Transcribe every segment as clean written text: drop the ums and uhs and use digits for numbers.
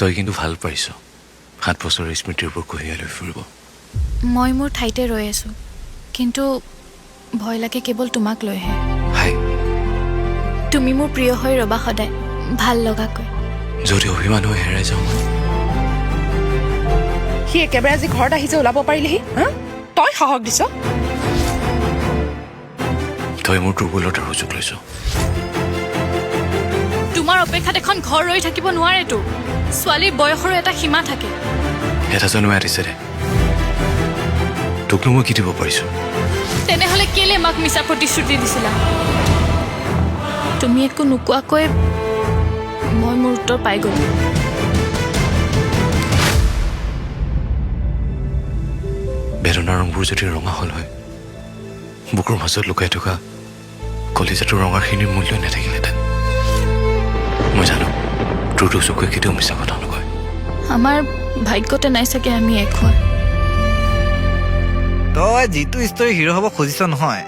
তই কিন্তু ভাল পাইছ 7 বছৰৰ স্মৃতিৰ ওপৰত কঢ়িয়াই লৈ ফুৰিব মই মোৰ ঠাইতে ৰৈ আছো কিন্তু ভয় লাগে কেৱল তোমাক লৈহে হাই তুমি মোৰ প্ৰিয় হৈ ৰবা সদায় ভাল লগাকৈ যদি অভিমান হৈ হেৰাই যাওঁ সি একেবাৰে আজি ঘৰত আহিছে ওলাব পাৰিলেহি তই সাহস দিছ তই মোৰ দুৰ্বলতাৰ সুযোগ লৈছ তোমাৰ অপেক্ষাত এখন ঘৰ ৰৈ থাকিব নোৱাৰেতো ছোৱালীৰ বয়সৰো এটা সীমা থাকে এটা জন্মে আতিছে দে তোকনো মই কি দিব পাৰিছো তেনেহলে কেলে মাক মিছা প্ৰতিশ্ৰুতি দিছিলা তুমি একো নোকোৱাকৈ মই মোৰ উত্তৰ পাই গলো বেদনাৰ ৰংবোৰ যদি ৰঙা হল হয় বুকুৰ মাজত লুকাই থকা কলিজাটোৰ ৰঙাখিনিৰ মূল্য নাথাকিলেহেঁতেন মই জানো তোৰতো চকুৱে কেতিয়াও মিছা কথা নকয় আমাৰ ভাগ্যতে নাই চাগে আমি এক হোৱা তই যিটো ষ্টৰী হিৰো হ'ব খুজিছ নহয়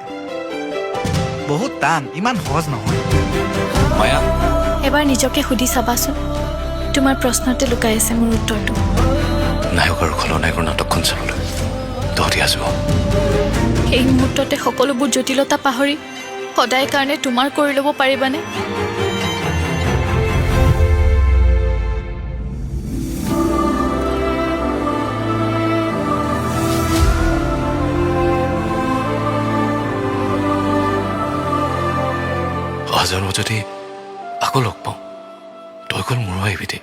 বহুত টান ইমান সহজ নহয় মায়া এবাৰ নিজকে সুধি চাবাচোন তোমাৰ প্ৰশ্নতে লুকাই আছে মোৰ উত্তৰটো নায়ক আৰু খলনায়কৰ নাটকখন চাবলৈ তহঁতি আছো এই মুহূৰ্ততে সকলোবোৰ জটিলতা পাহৰি সদায় কাৰণে তোমাৰ কৰি ল'ব পাৰিবানে অহা জন্ম যদি আকৌ লগ পাওঁ তই অকল মোৰো আহিবি দে